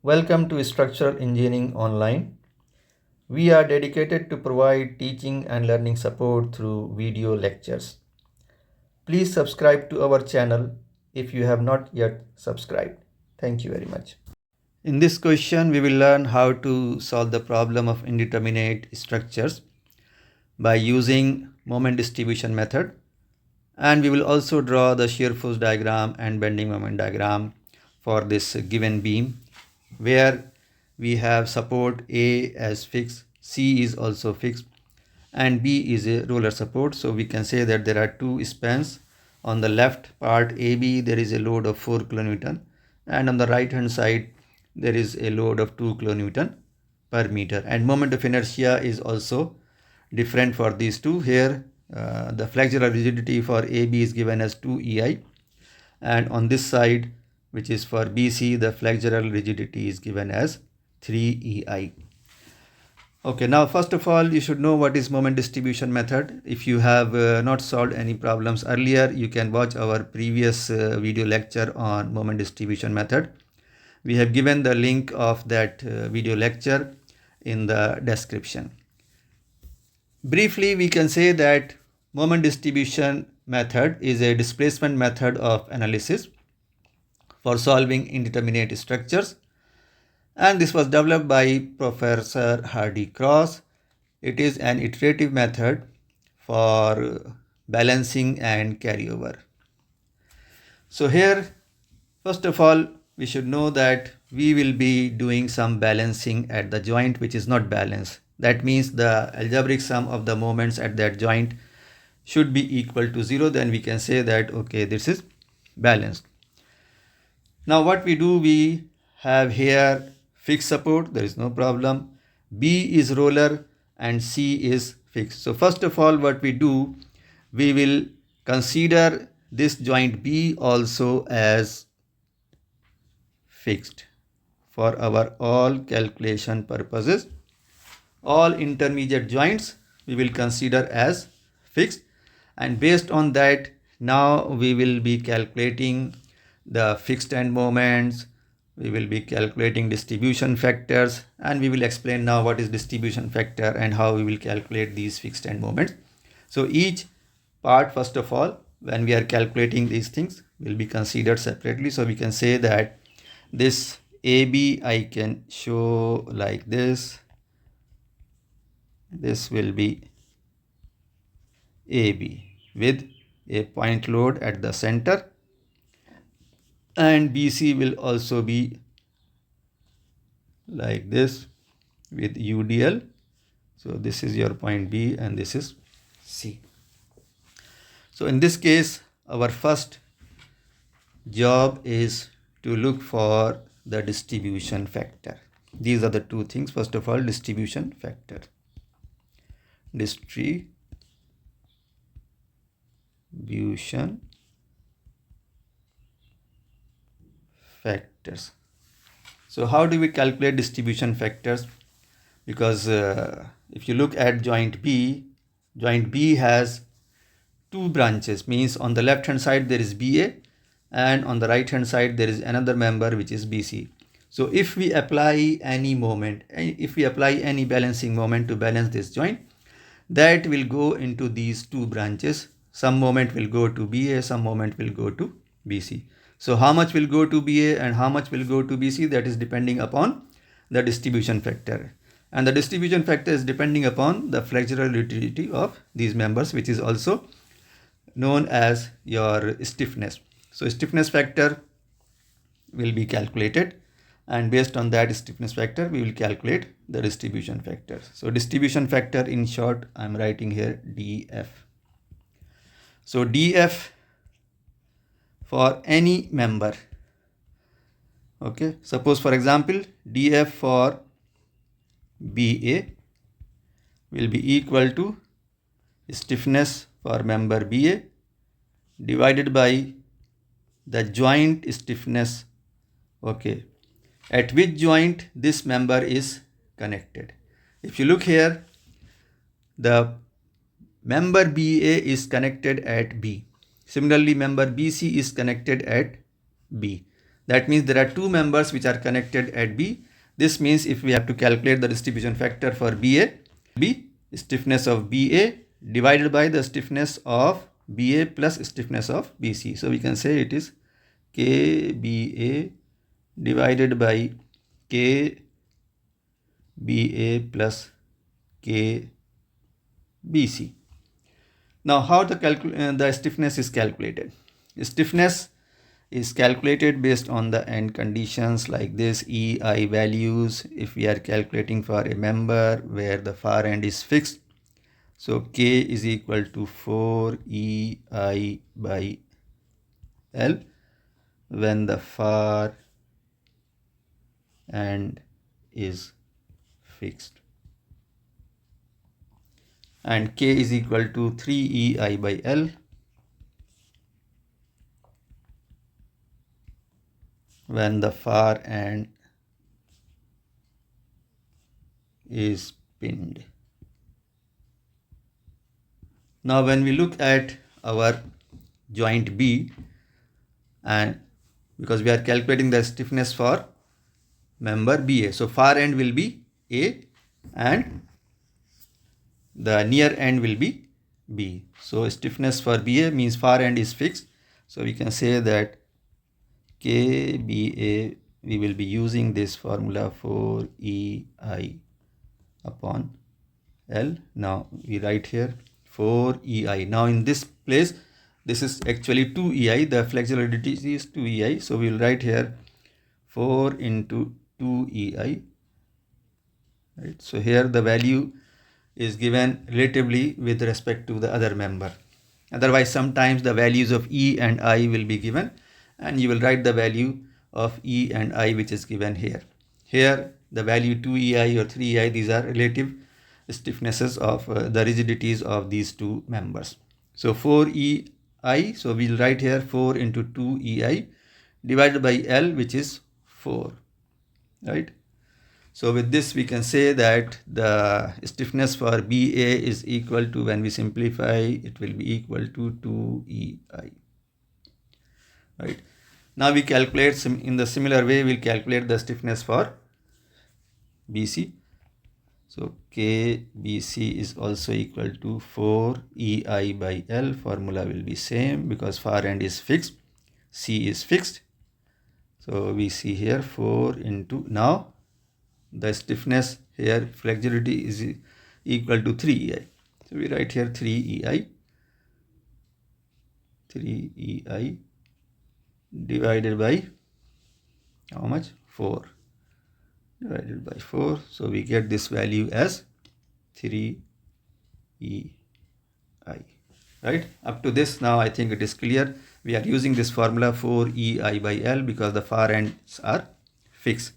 Welcome to Structural Engineering Online. We are dedicated to provide teaching and learning support through video lectures. Please subscribe to our channel if you have not yet subscribed. Thank you very much. In this question, we will learn how to solve the problem of indeterminate structures by using moment distribution method, and we will also draw the shear force diagram and bending moment diagram for this given beam, where we have support A as fixed, C is also fixed, and B is a roller support. So we can say that there are two spans. On the left part AB there is a load of 4 kN, and on the right hand side there is a load of 2 kN per meter, and moment of inertia is also different for these two. Here the flexural rigidity for AB is given as 2 EI, and on this side, which is for BC, the flexural rigidity is given as 3 EI. Okay, now first of all, you should know what is moment distribution method. If you have not solved any problems earlier, you can watch our previous video lecture on moment distribution method. We have given the link of that video lecture in the description. Briefly, we can say that moment distribution method is a displacement method of analysis for solving indeterminate structures, and this was developed by Professor Hardy Cross. It is an iterative method for balancing and carryover. So here, first of all, we should know that we will be doing some balancing at the joint which is not balanced. That means the algebraic sum of the moments at that joint should be equal to 0. Then we can say that, okay, this is balanced. Now what we do, we have here fixed support, there is no problem. B is roller and C is fixed. So first of all, what we do, we will consider this joint B also as fixed for our all calculation purposes. All intermediate joints we will consider as fixed, and based on that, now we will be calculating the fixed end moments, we will be calculating distribution factors, and we will explain now what is distribution factor and how we will calculate these fixed end moments. So each part, first of all, when we are calculating these things, will be considered separately. So we can say that this AB I can show like this. This will be AB with a point load at the center, and BC will also be like this with UDL. So this is your point B and this is C. So in this case, our first job is to look for the distribution factor. These are the two things. First of all, distribution factor. Distribution factors. So how do we calculate distribution factors? Because if you look at joint B has two branches, means on the left hand side there is BA, and on the right hand side there is another member which is BC. So if we apply any moment, if we apply any balancing moment to balance this joint, that will go into these two branches. Some moment will go to BA, some moment will go to BC. So how much will go to BA and how much will go to BC, that is depending upon the distribution factor. And the distribution factor is depending upon the flexural rigidity of these members, which is also known as your stiffness. So stiffness factor will be calculated, and based on that stiffness factor, we will calculate the distribution factor. So distribution factor, in short, I am writing here DF. So DF for any member. Okay, suppose for example, DF for BA will be equal to stiffness for member BA divided by the joint stiffness, okay, at which joint this member is connected. If you look here, the member BA is connected at B. Similarly, member BC is connected at B. That means there are two members which are connected at B. This means if we have to calculate the distribution factor for BA, B stiffness of BA divided by the stiffness of BA plus stiffness of BC. So we can say it is KBA divided by KBA plus KBC. Now how the stiffness is calculated? Stiffness is calculated based on the end conditions like this. EI values, if we are calculating for a member where the far end is fixed, so K is equal to 4 EI by L when the far end is fixed, and K is equal to 3 EI by L when the far end is pinned. Now when we look at our joint B, and because we are calculating the stiffness for member BA, so far end will be A and the near end will be B. So stiffness for BA means far end is fixed. So we can say that KBA, we will be using this formula for EI upon L. Now we write here 4 EI. Now in this place, this is actually 2 EI. The flexible rigidity is 2 EI. So we will write here 4 into 2 EI. Right. So here the value is given relatively with respect to the other member. Otherwise, sometimes the values of E and I will be given, and you will write the value of E and I which is given here. Here the value 2 EI or 3 EI, these are relative stiffnesses of the rigidities of these two members. So 4 EI, so we will write here 4 into 2 EI divided by L, which is 4, right? So with this we can say that the stiffness for BA is equal to, when we simplify, it will be equal to 2 EI, right? Now we calculate in the similar way, we'll calculate the stiffness for BC. So KBC is also equal to 4 EI by L. Formula will be same because far end is fixed, C is fixed. So we see here 4 into, now the stiffness here, flexibility is equal to 3 EI. So we write here 3 EI divided by how much? 4 divided by 4. So we get this value as 3 EI, right? Up to this, now I think it is clear. We are using this formula 4 EI by L because the far ends are fixed,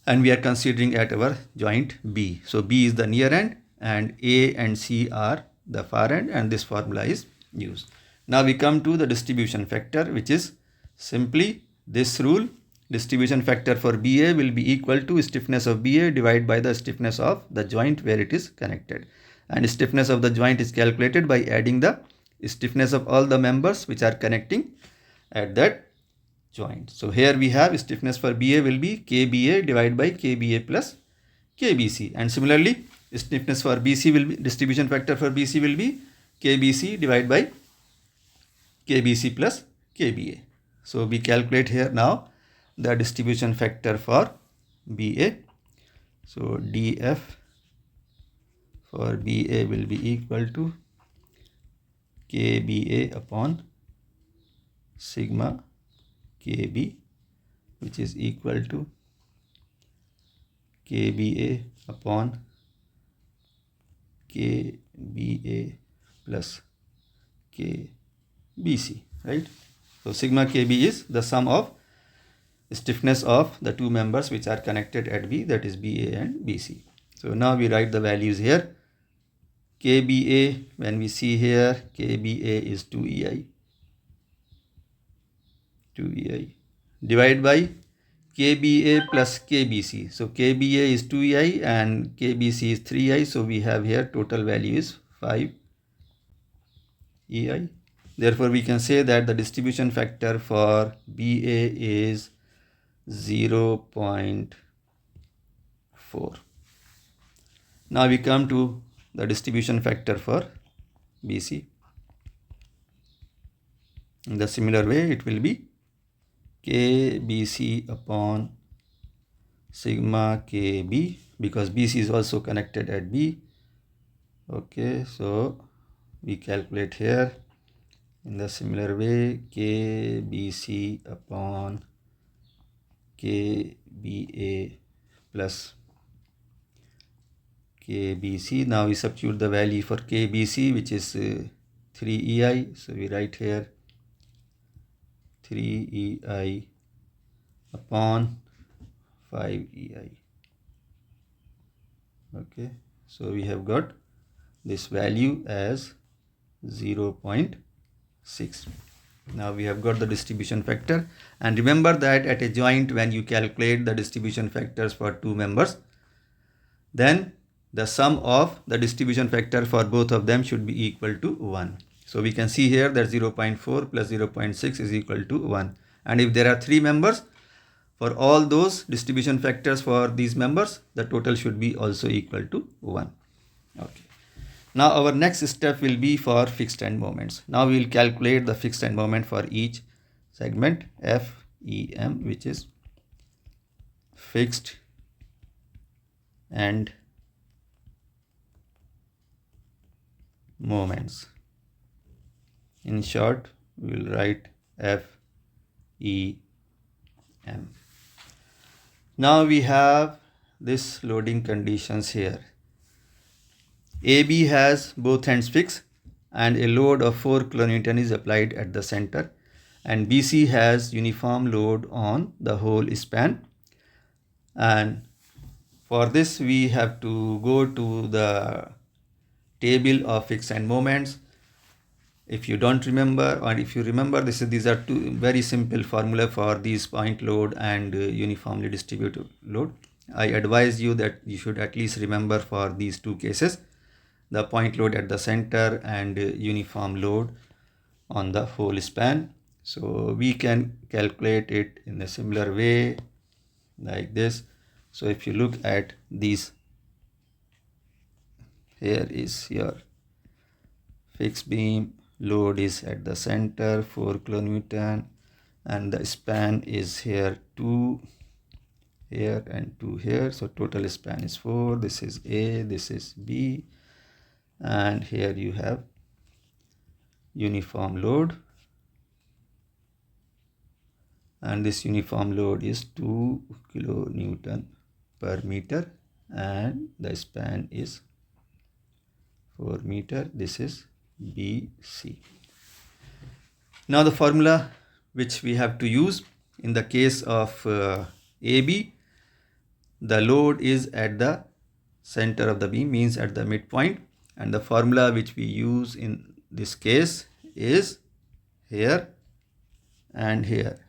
and we are considering at our joint B. So B is the near end and A and C are the far end, and this formula is used. Now we come to the distribution factor, which is simply this rule. Distribution factor for BA will be equal to stiffness of BA divided by the stiffness of the joint where it is connected. And stiffness of the joint is calculated by adding the stiffness of all the members which are connecting at that joint. So here we have stiffness for BA will be KBA divided by KBA plus KBC. And similarly, stiffness for BC will be, distribution factor for BC will be KBC divided by KBC plus KBA. So we calculate here now the distribution factor for BA. So DF for BA will be equal to KBA upon sigma KB, which is equal to KBA upon KBA plus KBC, right? So sigma KB is the sum of stiffness of the two members which are connected at B, that is BA and BC. So now we write the values here. KBA, when we see here, KBA is 2 EI divided by KBA plus KBC. So KBA is 2 EI and KBC is 3 EI. So we have here total value is 5 EI Therefore, we can say that the distribution factor for BA is 0.4. Now we come to the distribution factor for BC. In the similar way, it will be KBC upon sigma KB, because BC is also connected at B. Okay, so we calculate here in the similar way, KBC upon KBA plus KBC. Now we substitute the value for KBC, which is 3EI. So we write here 3EI upon 5EI. Okay, so we have got this value as 0.6. Now we have got the distribution factor, and remember that at a joint, when you calculate the distribution factors for two members, then the sum of the distribution factor for both of them should be equal to 1. So we can see here that 0.4 plus 0.6 is equal to 1. And if there are three members, for all those distribution factors for these members, the total should be also equal to 1. Okay. Now our next step will be for fixed end moments. Now we will calculate the fixed end moment for each segment FEM, which is fixed end moments. In short, we will write FEM. Now we have this loading conditions here. AB has both ends fixed and a load of 4 kN is applied at the center, and BC has uniform load on the whole span. And for this we have to go to the table of fixed end moments. If you don't remember, or if you remember, these are two very simple formula for these point load and uniformly distributed load. I advise you that you should at least remember for these two cases, the point load at the center and uniform load on the whole span. So we can calculate it in a similar way like this. So if you look at these, here is your fixed beam, load is at the center 4 kN, and the span is here 2 here and 2 here. So total span is 4. This is A, this is B, and here you have uniform load, and this uniform load is 2 kN per meter, and the span is 4 meter. This is BC. Now the formula which we have to use in the case of AB, the load is at the center of the beam, means at the midpoint, and the formula which we use in this case is here and here,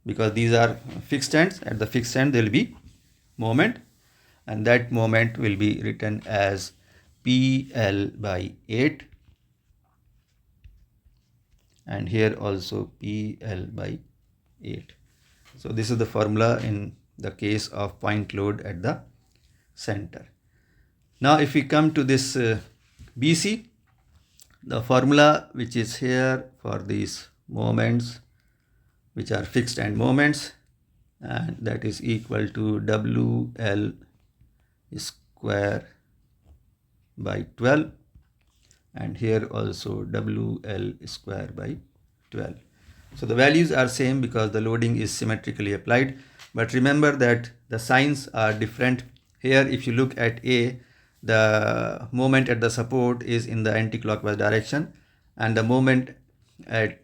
because these are fixed ends. At the fixed end there will be moment, and that moment will be written as PL by 8, and here also PL by 8. So this is the formula in the case of point load at the center. Now if we come to this BC, the formula which is here for these moments which are fixed end moments, and that is equal to WL square by 12, and here also WL square by 12. So the values are same because the loading is symmetrically applied, but remember that the signs are different. Here if you look at A, the moment at the support is in the anti-clockwise direction, and the moment at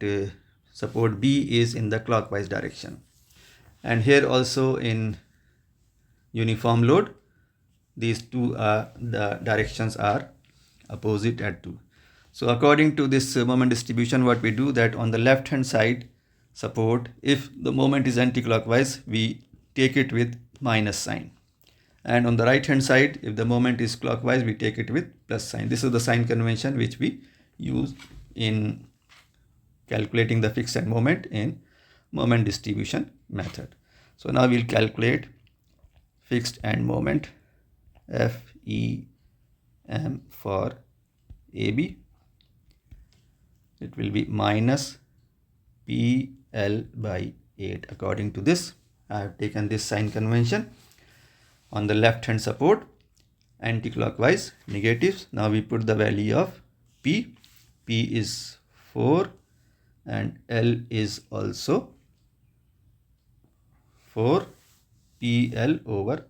support B is in the clockwise direction. And here also in uniform load, these two the directions are opposite at 2. So according to this moment distribution, what we do, that on the left hand side support, if the moment is anti-clockwise, we take it with minus sign, and on the right hand side, if the moment is clockwise, we take it with plus sign. This is the sign convention which we use in calculating the fixed end moment in moment distribution method. So now we'll calculate fixed end moment FEM for AB. It will be minus PL by 8. According to this, I have taken this sign convention. On the left hand support, anti-clockwise negatives. Now we put the value of P. P is 4 and L is also 4, PL over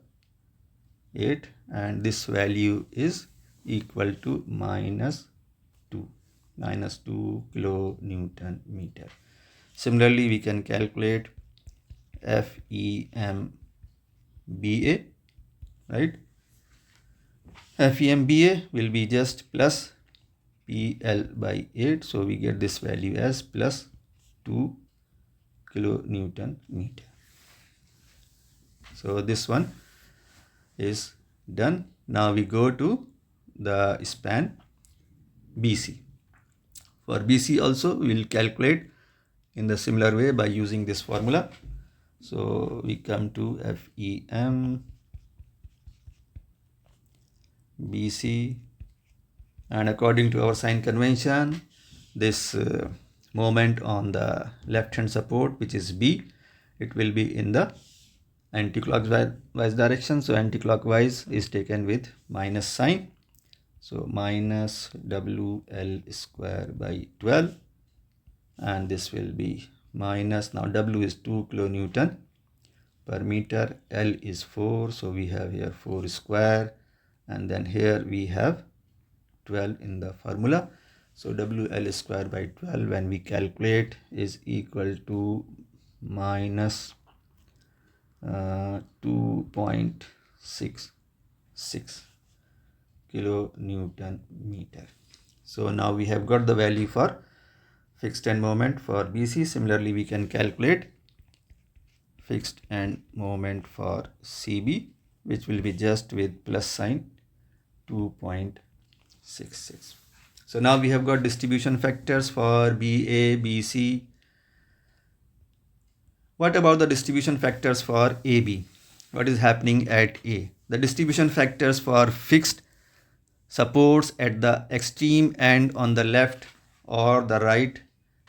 8, and this value is equal to minus 2 kilonewton meter. Similarly, we can calculate FEMBA, right? FEMBA will be just plus PL by 8, so we get this value as plus 2 kilonewton meter. So this one is done. Now we go to the span BC. For BC also we will calculate in the similar way by using this formula. So we come to FEM BC, and according to our sign convention, this moment on the left hand support, which is B, it will be in the anti-clockwise direction. So anti-clockwise is taken with minus sign. So minus WL square by 12, and this will be minus, now W is 2 kilonewton per meter, L is 4, so we have here 4 square, and then here we have 12 in the formula. So WL square by 12 when we calculate is equal to minus 2.66 kilonewton meter. So now we have got the value for fixed end moment for BC. Similarly, we can calculate fixed end moment for CB, which will be just with plus sign 2.66. So now we have got distribution factors for BA, BC. What about the distribution factors for AB? What is happening at A? The distribution factors for fixed supports at the extreme end on the left or the right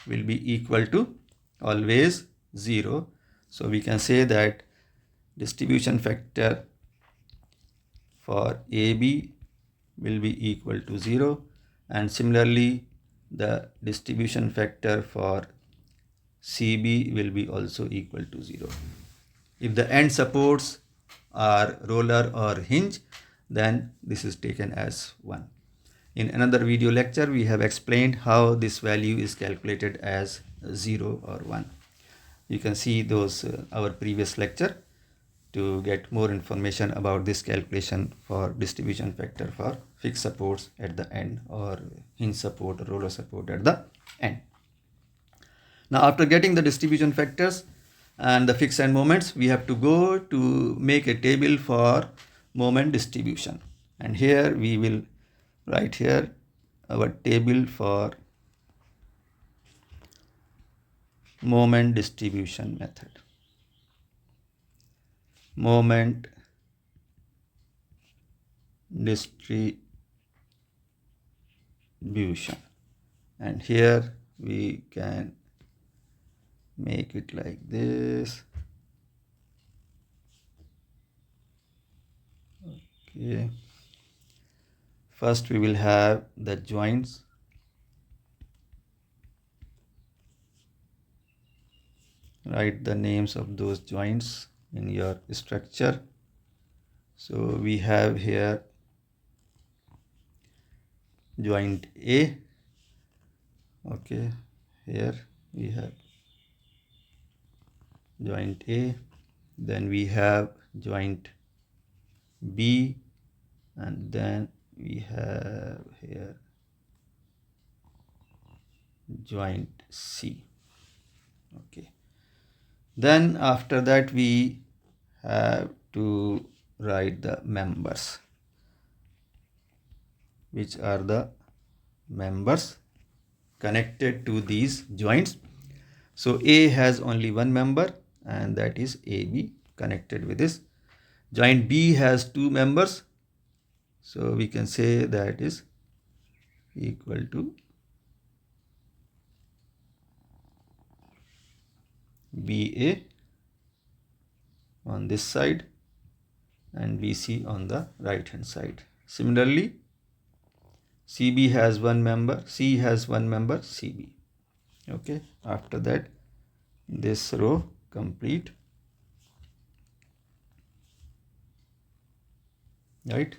will be equal to always 0. So we can say that distribution factor for AB will be equal to 0, and similarly the distribution factor for CB will be also equal to 0. If the end supports are roller or hinge, then this is taken as 1. In another video lecture, we have explained how this value is calculated as 0 or 1. You can see those our previous lecture to get more information about this calculation for distribution factor for fixed supports at the end or hinge support or roller support at the end. Now after getting the distribution factors and the fixed end moments, we have to go to make a table for moment distribution, and here we will write here our table for moment distribution method. Moment distribution, and here we can make it like this. Okay, first we will have the joints. Write the names of those joints in your structure. So we have here joint A. Okay, here we have joint A, then we have joint B, and then we have here joint C. Okay, then after that we have to write the members. Which are the members connected to these joints. So A has only one member, and that is AB connected with this. Joint B has two members, so we can say that is equal to BA on this side and BC on the right hand side. Similarly, CB has one member, C has one member, CB. Okay, after that, this row complete. Right.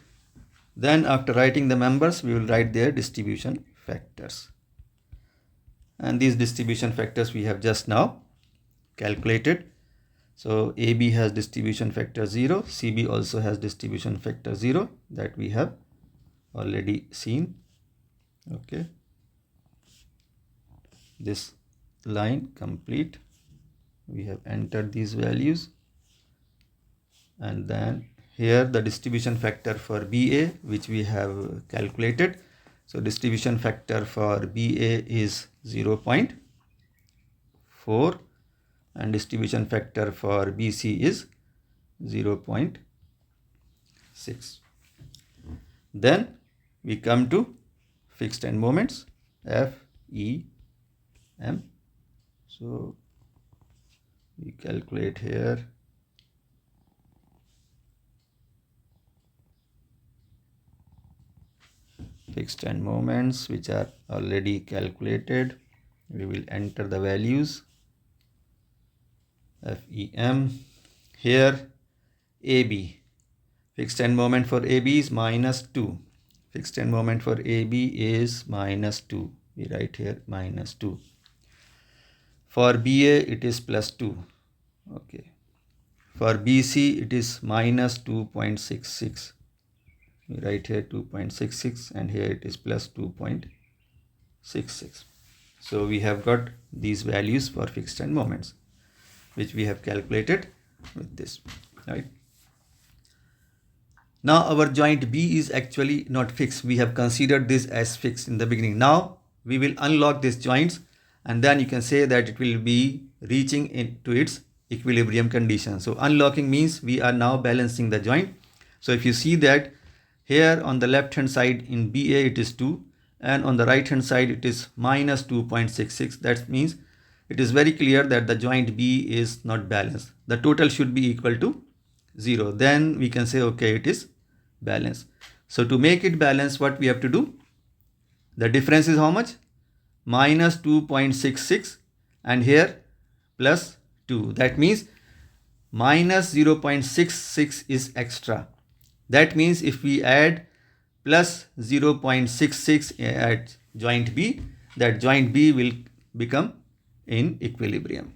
Then after writing the members, we will write their distribution factors. And these distribution factors we have just now calculated. So AB has distribution factor 0, CB also has distribution factor 0, that we have already seen. Okay. This line complete. We have entered these values, and then here the distribution factor for BA, which we have calculated. So distribution factor for BA is 0.4 and distribution factor for BC is 0.6. Then we come to fixed end moments, F, E, M. So we calculate here fixed end moments, which are already calculated. We will enter the values. FEM. Here AB, fixed end moment for AB is -2. Fixed end moment for AB is -2. We write here -2. For BA it is +2. Okay. For BC it is -2.66. We write here 2.66 and here it is +2.66. So we have got these values for fixed end moments, which we have calculated with this, right? Now our joint B is actually not fixed. We have considered this as fixed in the beginning. Now we will unlock these joints, and then you can say that it will be reaching into its equilibrium condition. So unlocking means we are now balancing the joint. So if you see that here on the left hand side in BA it is 2, and on the right hand side it is -2.66. That means it is very clear that the joint B is not balanced. The total should be equal to 0. Then we can say, okay, it is balanced. So to make it balanced, what we have to do? The difference is how much? -2.66 and here +2. That means -0.66 is extra. That means if we add +0.66 at joint B, that joint B will become in equilibrium.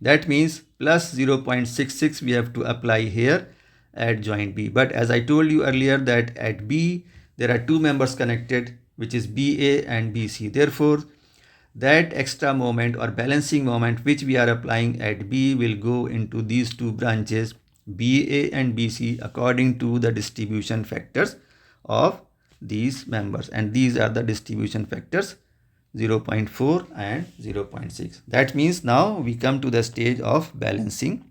That means +0.66 we have to apply here at joint B. But as I told you earlier that at B there are two members connected, which is BA and BC. Therefore, that extra moment or balancing moment which we are applying at B will go into these two branches, BA and BC, according to the distribution factors of these members. And these are the distribution factors 0.4 and 0.6. That means now we come to the stage of balancing.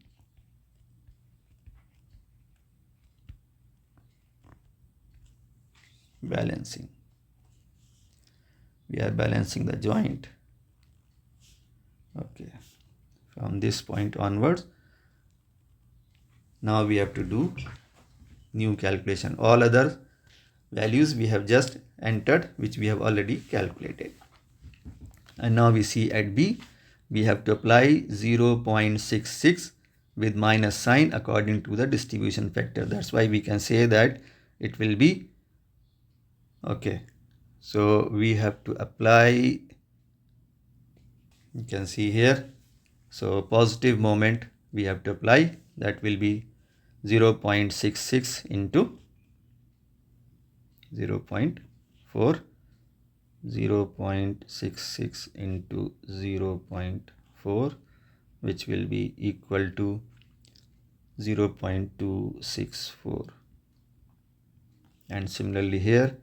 We are balancing the joint. Okay. From this point onwards, now we have to do new calculation. All other values we have just entered, which we have already calculated. And now we see at B, we have to apply 0.66 with minus sign according to the distribution factor. That's why we can say that it will be, okay. So we have to apply, you can see here. So positive moment we have to apply, that will be 0.66 into 0.4. 0.66 into 0.4, which will be equal to 0.264. And similarly here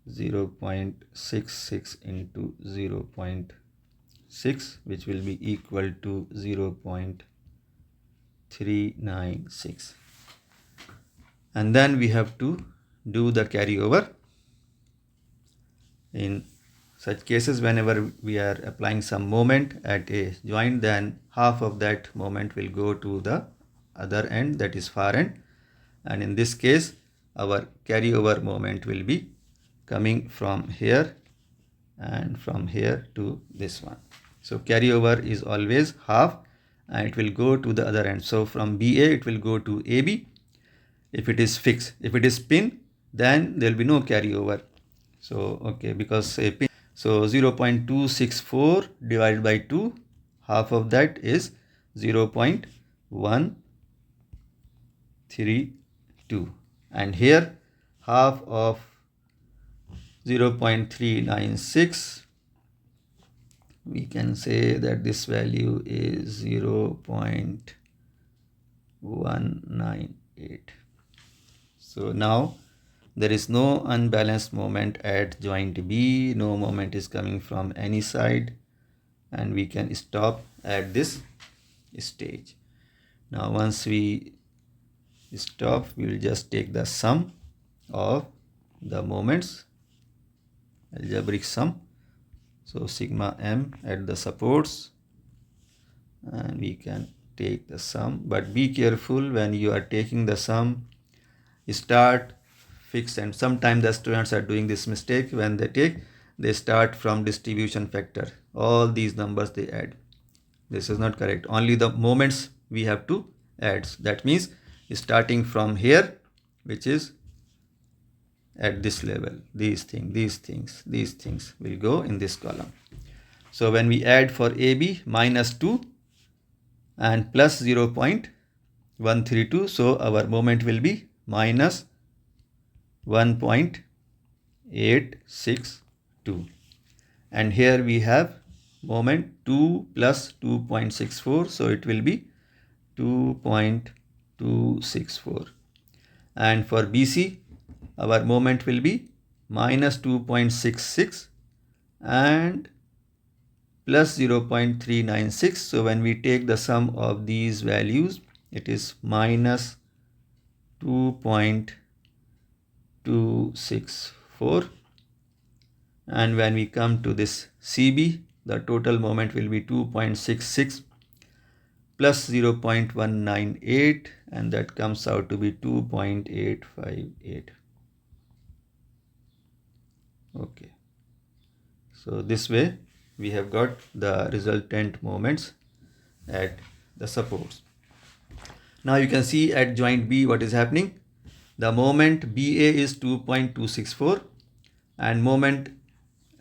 0.66 into 0.6, which will be equal to 0.396. And then we have to do the carryover. In such cases, whenever we are applying some moment at a joint, then half of that moment will go to the other end, that is far end. And in this case, our carryover moment will be coming from here and from here to this one. So carryover is always half and it will go to the other end. So from BA it will go to AB if it is fixed. If it is pin, then there will be no carryover. So okay, because a pin, so 0.264 divided by 2, half of that is 0.132, and here half of 0.396, we can say that this value is 0.198. So now there is no unbalanced moment at joint B, no moment is coming from any side, and we can stop at this stage. Now once we stop, we will just take the sum of the moments, algebraic sum. So sigma m at the supports, and we can take the sum, but be careful when you are taking the sum, start fixed, and sometimes the students are doing this mistake. When they start from distribution factor, all these numbers they add. This is not correct. Only the moments we have to add. That means starting from here, which is at this level, these things will go in this column. So when we add for AB, minus 2 and plus 0.132, so our moment will be minus 1.862, and here we have moment 2 plus 2.64, so it will be 2.264, and for BC our moment will be minus 2.66 and plus 0.396. So when we take the sum of these values, it is minus 2.264, and when we come to this CB, the total moment will be 2.66 plus 0.198, and that comes out to be 2.858. Okay, so this way we have got the resultant moments at the supports. Now you can see at joint B what is happening. The moment BA is 2.264 and moment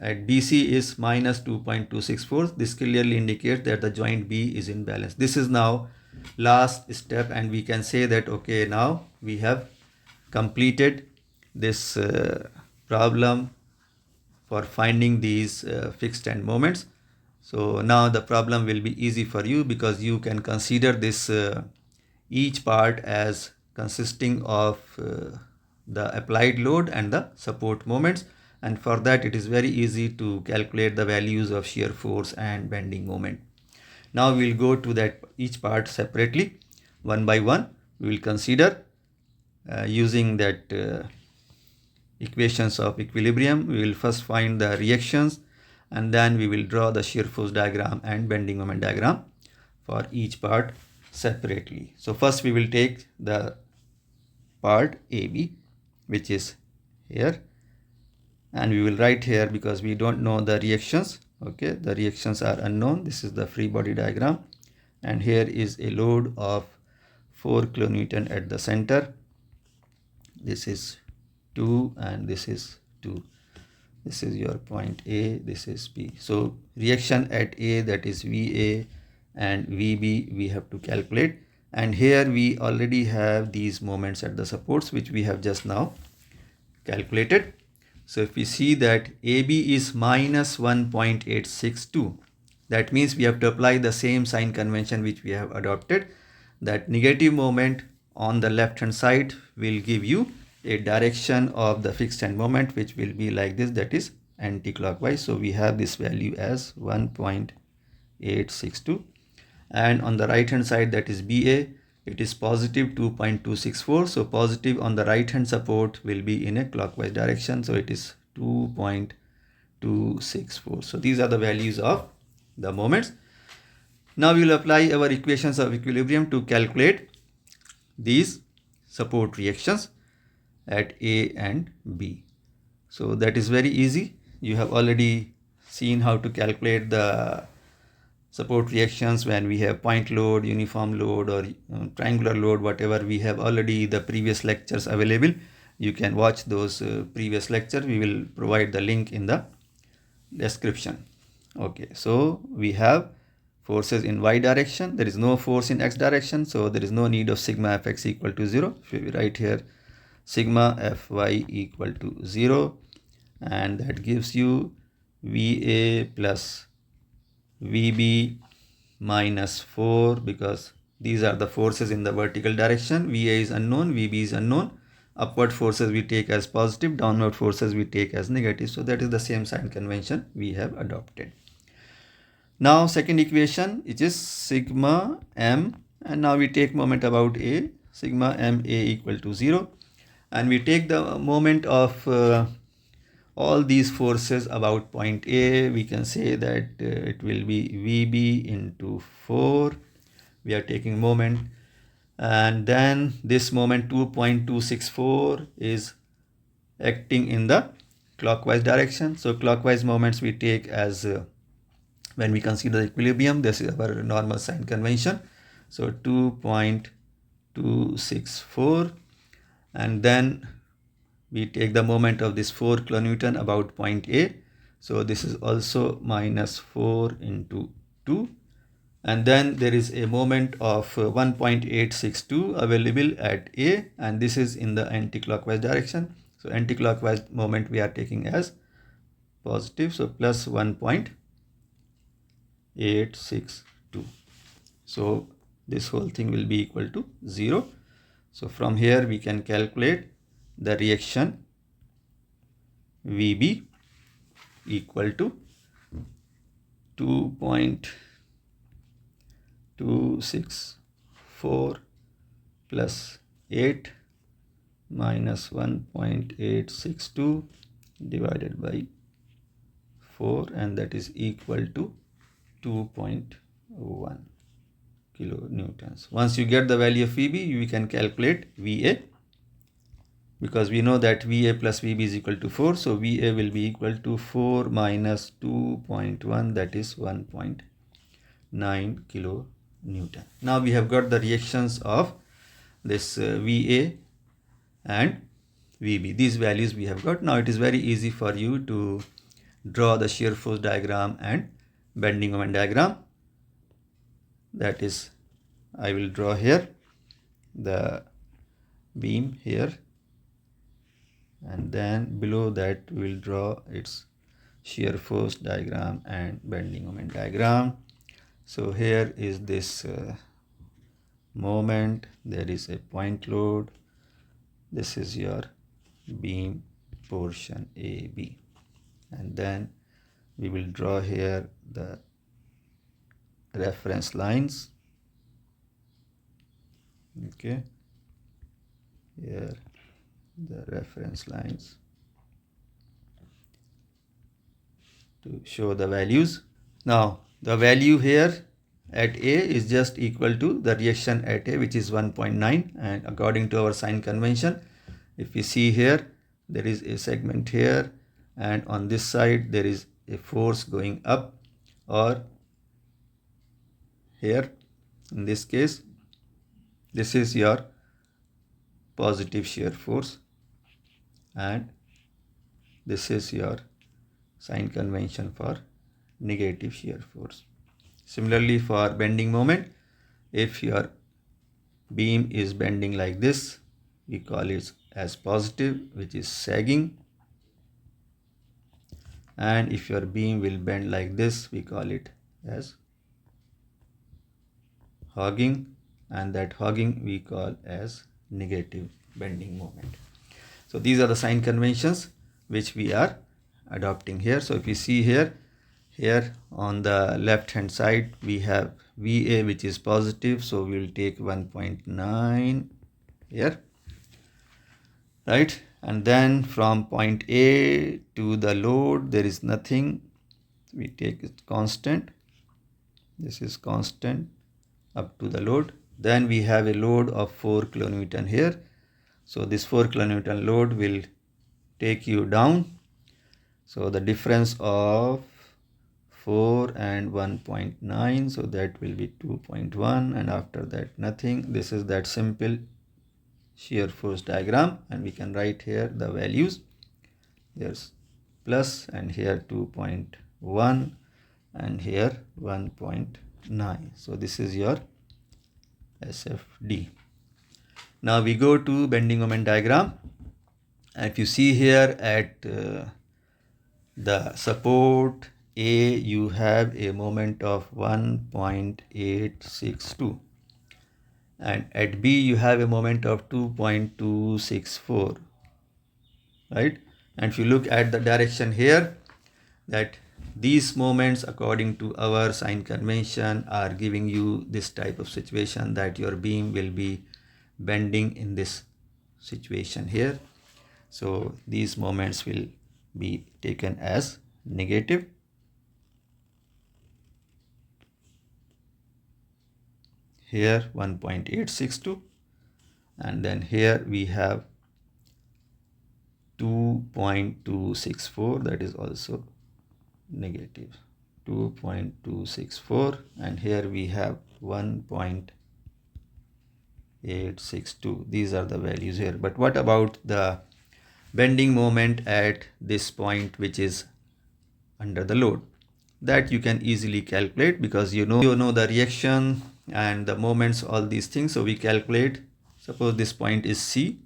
at BC is minus 2.264. This clearly indicates that the joint B is in balance. This is now last step, and we can say that okay, now we have completed this problem for finding these fixed end moments. So now the problem will be easy for you, because you can consider this each part as consisting of the applied load and the support moments, and for that it is very easy to calculate the values of shear force and bending moment. Now we will go to that each part separately, one by one. We will consider using that equations of equilibrium. We will first find the reactions, and then we will draw the shear force diagram and bending moment diagram for each part separately. So first we will take the part AB, which is here, and we will write here because we don't know the reactions. Okay, the reactions are unknown. This is the free body diagram, and here is a load of 4 kilonewton at the center. This is 2 and this is 2. This is your point A, this is B. So reaction at A, that is VA and VB, we have to calculate, and here we already have these moments at the supports which we have just now calculated. So if we see that AB is minus 1.862, that means we have to apply the same sign convention which we have adopted, that negative moment on the left hand side will give you a direction of the fixed end moment which will be like this, that is anti-clockwise. So we have this value as 1.862, and on the right hand side, that is BA, it is positive 2.264. so positive on the right hand support will be in a clockwise direction, so it is 2.264. so these are the values of the moments. Now we will apply our equations of equilibrium to calculate these support reactions at A and B. So that is very easy. You have already seen how to calculate the support reactions when we have point load, uniform load, or triangular load, whatever. We have already the previous lectures available. You can watch those previous lectures. We will provide the link in the description. Okay, so we have forces in y direction. There is no force in x direction, so there is no need of sigma fx equal to 0. So we write here sigma fy equal to 0, and that gives you VA plus VB minus 4, because these are the forces in the vertical direction. VA is unknown, VB is unknown. Upward forces we take as positive, downward forces we take as negative. So that is the same sign convention we have adopted. Now second equation, it is sigma m, and now we take moment about A, sigma m A equal to 0, and we take the moment of all these forces about point A. We can say that it will be VB into 4. We are taking moment, and then this moment 2.264 is acting in the clockwise direction. So clockwise moments we take as when we consider equilibrium. This is our normal sign convention. So 2.264, and then we take the moment of this 4 kilonewton about point A. So this is also minus 4 into 2. And then there is a moment of 1.862 available at A, and this is in the anti-clockwise direction. So anti-clockwise moment we are taking as positive, so plus 1.862. So this whole thing will be equal to 0. So from here we can calculate the reaction VB equal to 2.264 plus 8 minus 1.862 divided by 4, and that is equal to 2.1 kilonewtons. Once you get the value of VB, you can calculate VA, because we know that VA plus VB is equal to 4. So VA will be equal to 4 minus 2.1, that is 1.9 kilonewton. Now we have got the reactions of this VA and VB. These values we have got. Now it is very easy for you to draw the shear force diagram and bending moment diagram. That is, I will draw here the beam here, and then below that we will draw its shear force diagram and bending moment diagram. So here is this moment, there is a point load, this is your beam portion AB, and then we will draw here the reference lines. Okay, here the reference lines to show the values. Now the value here at A is just equal to the reaction at A, which is 1.9, and according to our sign convention, if we see here, there is a segment here, and on this side there is a force going up, or here in this case this is your positive shear force, and this is your sign convention for negative shear force. Similarly for bending moment, if your beam is bending like this, we call it as positive, which is sagging, and if your beam will bend like this, we call it as hogging, and that hogging we call as negative bending moment. So these are the sign conventions which we are adopting here. So if you see here on the left hand side we have VA, which is positive, so we will take 1.9 here, right? And then from point A to the load there is nothing, we take it constant, this is constant up to the load. Then we have a load of 4 kilonewton here, so this 4 kilonewton load will take you down. So the difference of 4 and 1.9, so that will be 2.1, and after that nothing. This is that simple shear force diagram, and we can write here the values. There's plus, and here 2.1, and here 1.9. so this is your SFD. Now we go to bending moment diagram. If you see here at the support A, you have a moment of 1.862, and at B you have a moment of 2.264, right? And if you look at the direction here, that these moments according to our sign convention are giving you this type of situation, that your beam will be bending in this situation here. So these moments will be taken as negative. Here 1.862, and then here we have 2.264, that is also negative 2.264, and here we have 1.862. these are the values here. But what about the bending moment at this point, which is under the load? That you can easily calculate, because you know the reaction and the moments, all these things. So we calculate, suppose this point is C,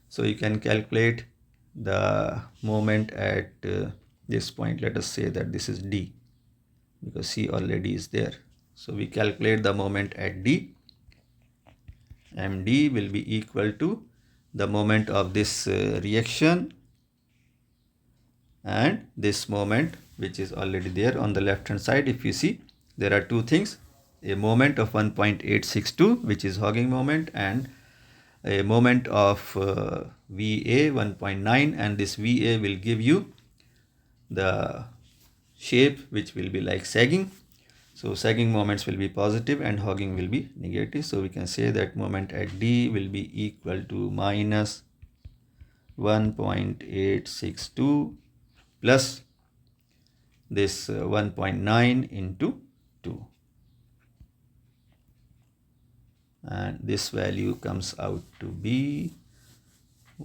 so you can calculate the moment at this point. Let us say that this is D, because C already is there. So we calculate the moment at D. MD will be equal to the moment of this reaction and this moment, which is already there on the left hand side. If you see, there are two things: a moment of 1.862, which is hogging moment, and a moment of VA 1.9, and this VA will give you the shape which will be like sagging. So sagging moments will be positive and hogging will be negative. So we can say that moment at D will be equal to minus 1.862 plus this 1.9 into 2, and this value comes out to be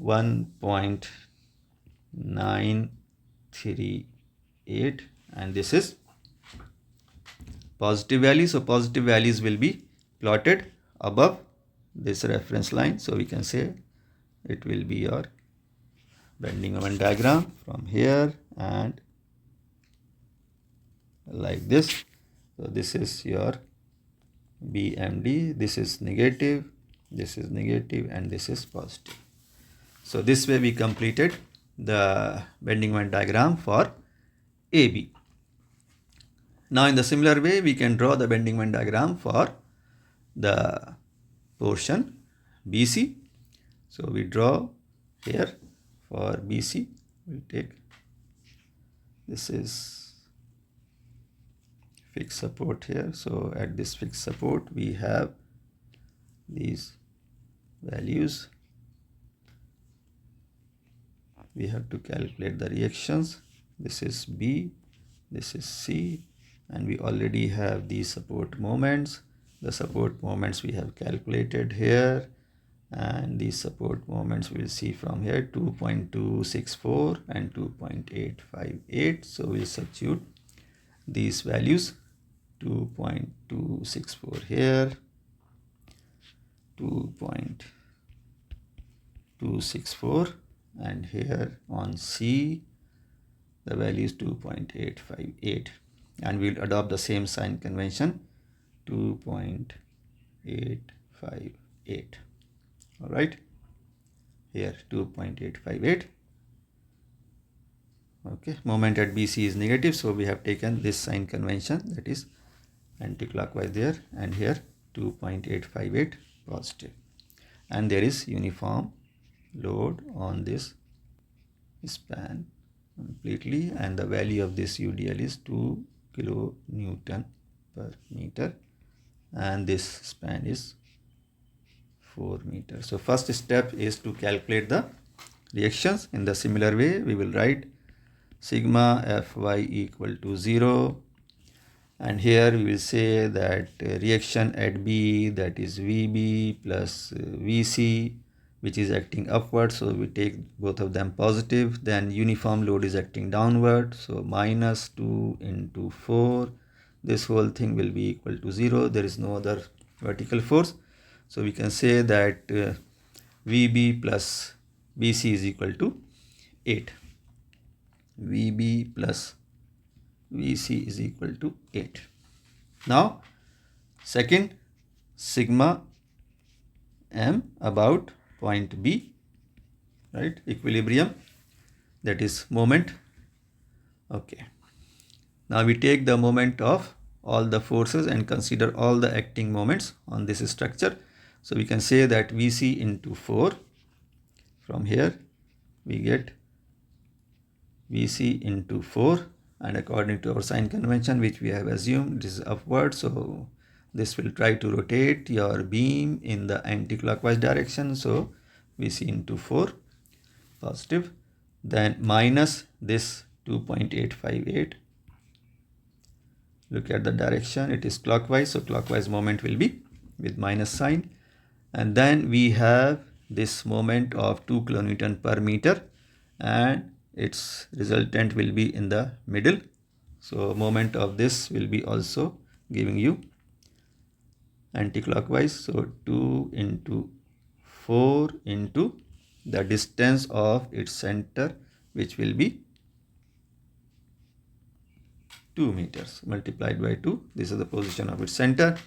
1.938, and this is positive value. So positive values will be plotted above this reference line. So we can say it will be your bending moment diagram from here and like this. So this is your BMD, this is negative, and this is positive. So this way we completed the bending moment diagram for AB. Now in the similar way we can draw the bending moment diagram for the portion BC. So we draw here for BC, we take, this is fixed support here. So at this fixed support we have these values. We have to calculate the reactions. This is B, this is C, and we already have these support moments. The support moments we have calculated here, and these support moments we'll see from here, 2.264 and 2.858. So we'll substitute these values, 2.264 here, 2.264, and here on C the value is 2.858, and we'll adopt the same sign convention, 2.858. all right. here 2.858. Okay, moment at BC is negative, so we have taken this sign convention, that is anti-clockwise there, and here 2.858 positive, and there is uniform load on this span completely, and the value of this UDL is 2 kilonewton per meter, and this span is 4 meters. So first step is to calculate the reactions. In the similar way, we will write sigma Fy equal to 0, and here we will say that reaction at B, that is Vb plus Vc, which is acting upward, so we take both of them positive. Then uniform load is acting downward, so minus 2 into 4, this whole thing will be equal to 0. There is no other vertical force, so we can say that Vb plus Vc is equal to 8. Vb plus Vc is equal to 8. Now second, sigma m about point B, right, equilibrium, that is moment. Okay, now we take the moment of all the forces and consider all the acting moments on this structure. So we can say that Vc into 4, from here we get Vc into 4, and according to our sign convention, which we have assumed, this is upward, so this will try to rotate your beam in the anti-clockwise direction, so Vc into 4 positive, then minus this 2.858. Look at the direction, it is clockwise, so clockwise moment will be with minus sign, and then we have this moment of 2 kilonewton per meter, and its resultant will be in the middle, so moment of this will be also giving you anti-clockwise, so 2 into 4 into the distance of its center, which will be 2 meters multiplied by 2. This is the position of its center,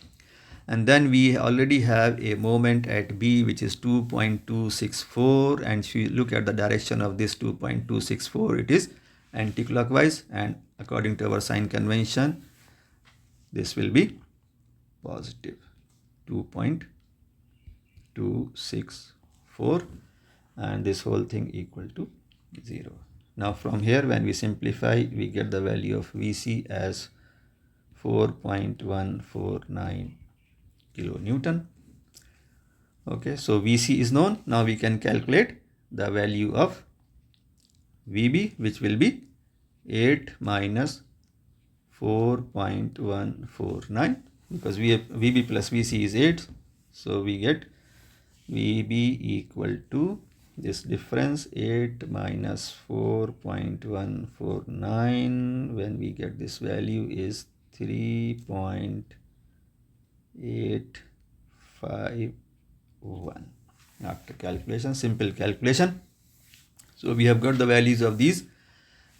and then we already have a moment at B, which is 2.264, and if you look at the direction of this 2.264, it is anti-clockwise, and according to our sign convention, this will be positive 2.264, and this whole thing equal to 0. Now from here, when we simplify, we get the value of Vc as 4.149 kilonewton. Okay, so Vc is known. Now we can calculate the value of Vb, which will be 8 minus 4.149, because we have Vb plus Vc is 8, so we get Vb equal to this difference, 8 minus 4.149, when we get this value is 3.851 after calculation, simple calculation. So we have got the values of these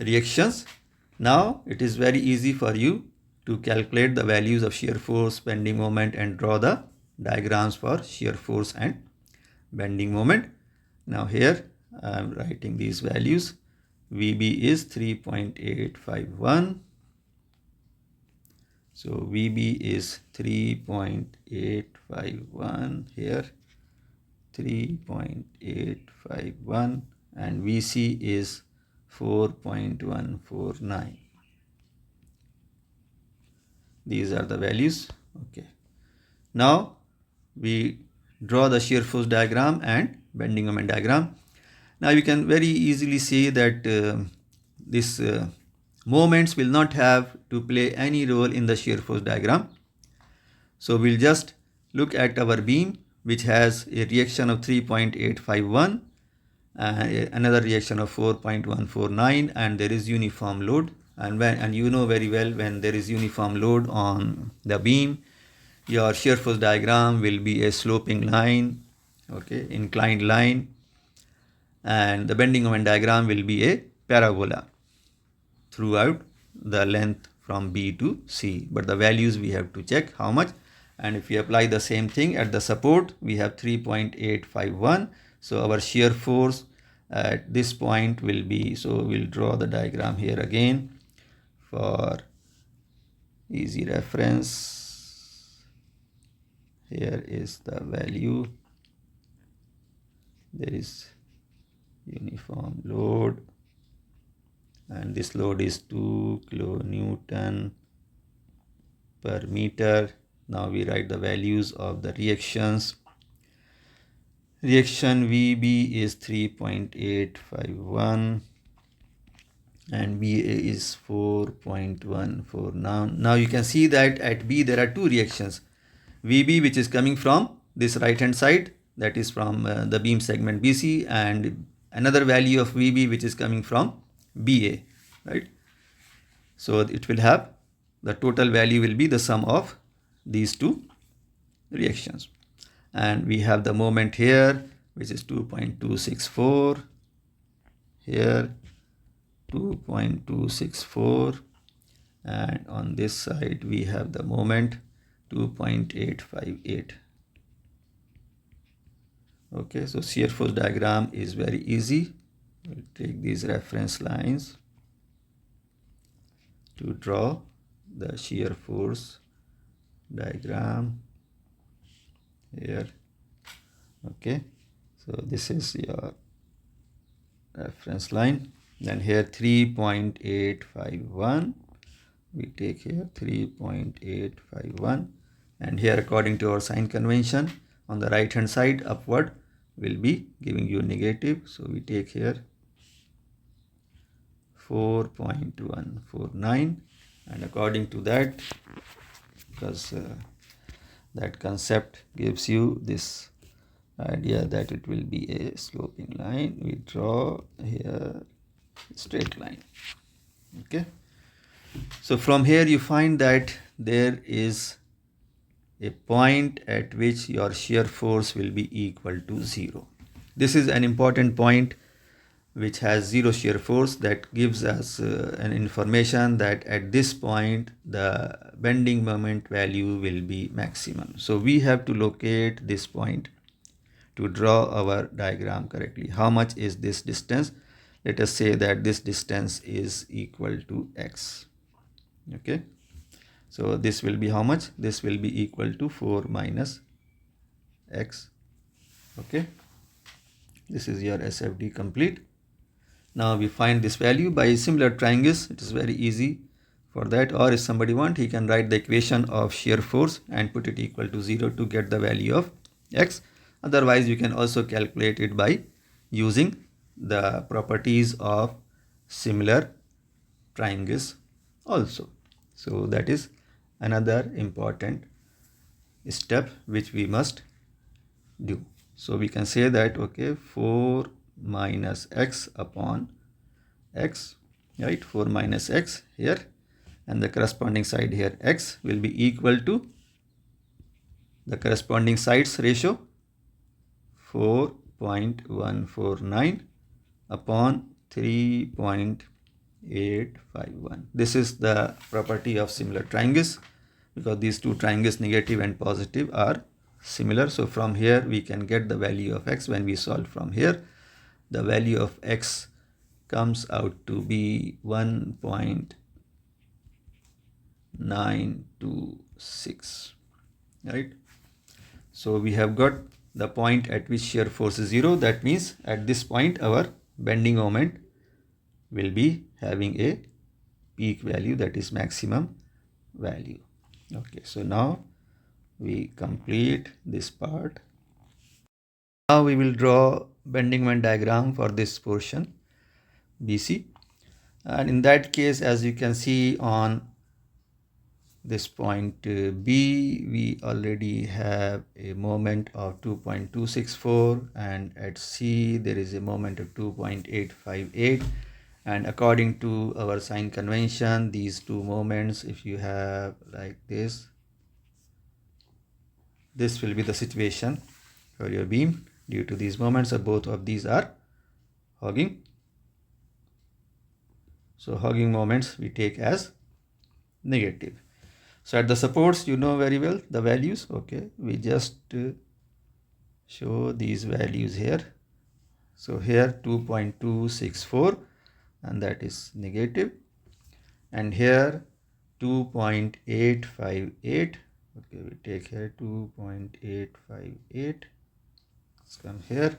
reactions. Now it is very easy for you to calculate the values of shear force, bending moment, and draw the diagrams for shear force and bending moment. Now here I am writing these values. Vb is 3.851. So Vb is 3.851 here, 3.851, and Vc is 4.149. These are the values. Okay. Now we draw the shear force diagram and bending moment diagram. Now you can very easily see that this moments will not have to play any role in the shear force diagram. So we'll just look at our beam, which has a reaction of 3.851, another reaction of 4.149, and there is uniform load. And you know very well, when there is uniform load on the beam, your shear force diagram will be a sloping line, okay, inclined line, and the bending moment diagram will be a parabola throughout the length from B to C. But the values we have to check how much, and if we apply the same thing at the support, we have 3.851. So our shear force at this point will be, so we'll draw the diagram here again for easy reference. Here is the value. There is uniform load, and this load is 2 kilonewton per meter. Now we write the values of the reactions. Reaction VB is 3.851 and BA is 4.14. Now you can see that at B there are two reactions. VB, which is coming from this right hand side, that is from the beam segment BC, and another value of VB which is coming from BA, right? So it will have, the total value will be the sum of these two reactions. And we have the moment here, which is 2.264, here 2.264, and on this side we have the moment 2.858. Okay, so shear force diagram is very easy. We'll take these reference lines to draw the shear force diagram here. Okay, so this is your reference line. Then here 3.851, we take here 3.851, and here according to our sign convention on the right hand side upward will be giving you negative, so we take here 4.149, and according to that, because that concept gives you this idea that it will be a sloping line, we draw here straight line. Okay, so from here you find that there is a point at which your shear force will be equal to 0. This is an important point which has 0 shear force. That gives us an information that at this point the bending moment value will be maximum. So we have to locate this point to draw our diagram correctly. How much is this distance? Let us say that this distance is equal to x. Okay, so this will be how much? This will be equal to 4 minus x. Okay, this is your SFD complete. Now we find this value by similar triangles. It is very easy for that, or if somebody want, he can write the equation of shear force and put it equal to 0 to get the value of x. Otherwise you can also calculate it by using the properties of similar triangles also. So that is another important step which we must do. So we can say that, okay, 4 minus x upon x, right? 4 minus x here, and the corresponding side here x will be equal to the corresponding sides ratio 4.149 upon 3.851. This is the property of similar triangles, because these two triangles, negative and positive, are similar. So from here we can get the value of x. When we solve from here, the value of x comes out to be 1.926, right? So we have got the point at which shear force is 0. That means at this point our bending moment will be having a peak value, that is maximum value. Okay, so now we complete this part. Now we will draw bending moment diagram for this portion BC, and in that case, as you can see on this point B, we already have a moment of 2.264, and at C there is a moment of 2.858, and according to our sign convention, these two moments, if you have like this will be the situation for your beam due to these moments. So both of these are hogging. So hogging moments we take as negative. So at the supports, you know very well the values. Okay, we just show these values here. So here 2.264 and that is negative, and here 2.858. Okay, we take here 2.858. Let's come here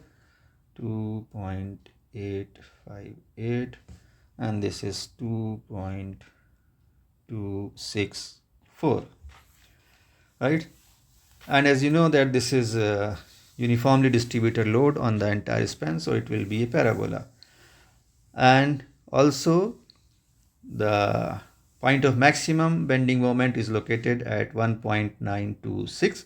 2.858 and this is 2.264, right? And as you know that this is a uniformly distributed load on the entire span, so it will be a parabola. And also the point of maximum bending moment is located at 1.926.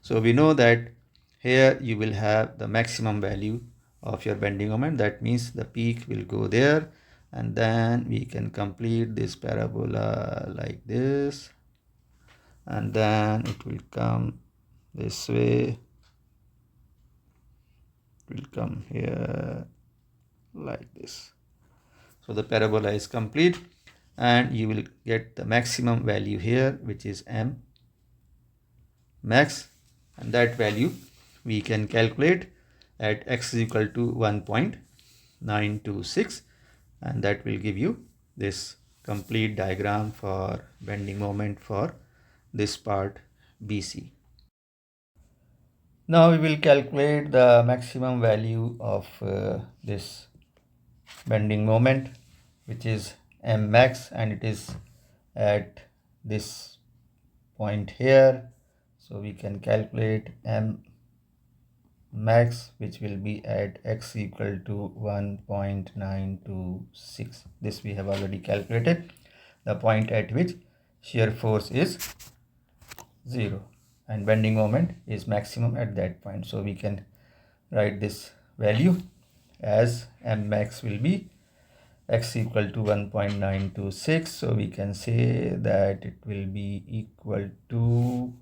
So we know that here you will have the maximum value of your bending moment. That means the peak will go there, and then we can complete this parabola like this, and then it will come this way, it will come here like this. So the parabola is complete, and you will get the maximum value here, which is m max, and that value we can calculate at x is equal to 1.926, and that will give you this complete diagram for bending moment for this part BC. Now we will calculate the maximum value of this bending moment, which is m max, and it is at this point here. So we can calculate m max, which will be at x equal to 1.926. This we have already calculated, the point at which shear force is 0 and bending moment is maximum at that point. So we can write this value as m max will be x equal to 1.926. So we can say that it will be equal to,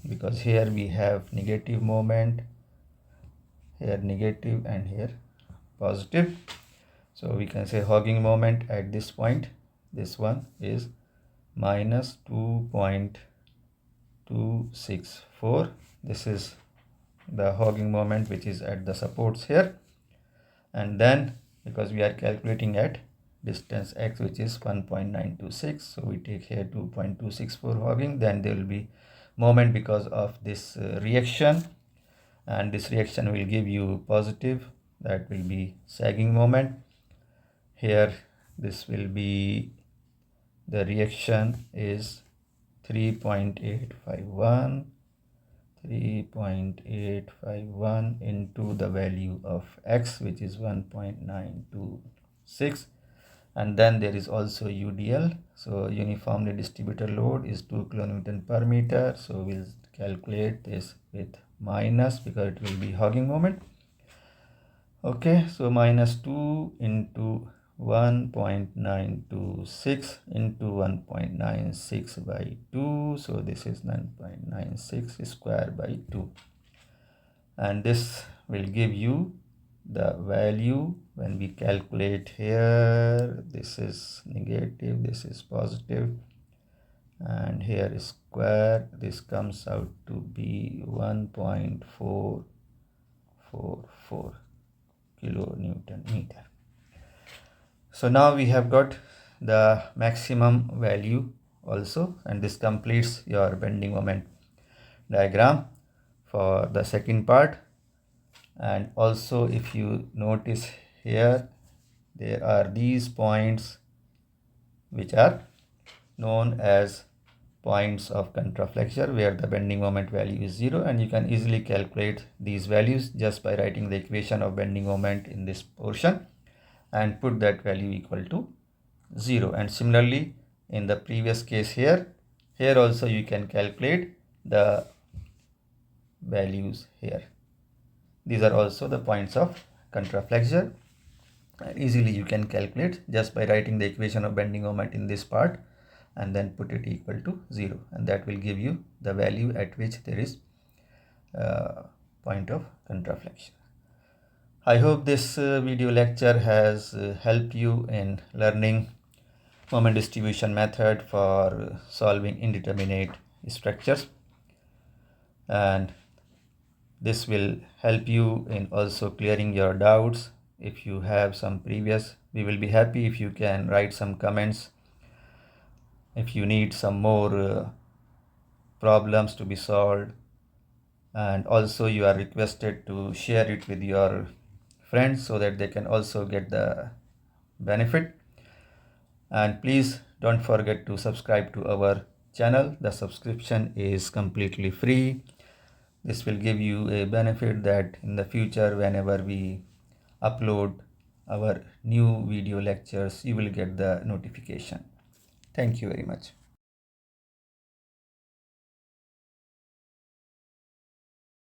because here we have negative moment, here negative and here positive, so we can say hogging moment at this point, this one is minus 2.264. this is the hogging moment which is at the supports here, and then because we are calculating at distance x, which is 1.926, so we take here 2.264 hogging, then there will be moment because of this reaction, and this reaction will give you positive, that will be sagging moment. Here this will be, the reaction is 3.851 into the value of x, which is 1.926, and then there is also UDL. So uniformly distributed load is 2 kilonewton per meter, so we'll calculate this with minus because it will be hogging moment. Okay, so minus 2 into 1.926 into 1.96 by 2, so this is 9.96 square by 2, and this will give you the value when we calculate here. This is negative, this is positive, and here is square. This comes out to be 1.444 kilonewton meter. So now we have got the maximum value also, and this completes your bending moment diagram for the second part. And also, if you notice here, there are these points which are known as points of contraflexure, where the bending moment value is 0, and you can easily calculate these values just by writing the equation of bending moment in this portion and put that value equal to 0. And similarly, in the previous case here also you can calculate the values here. These are also the points of contraflexure, and easily you can calculate just by writing the equation of bending moment in this part and then put it equal to 0, and that will give you the value at which there is point of contraflexion. I hope this video lecture has helped you in learning moment distribution method for solving indeterminate structures, and this will help you in also clearing your doubts if you have some previous. We will be happy if you can write some comments. If you need some more problems to be solved, and also you are requested to share it with your friends so that they can also get the benefit. And please don't forget to subscribe to our channel. The subscription is completely free. This will give you a benefit that in the future, whenever we upload our new video lectures, you will get the notification. Thank you very much.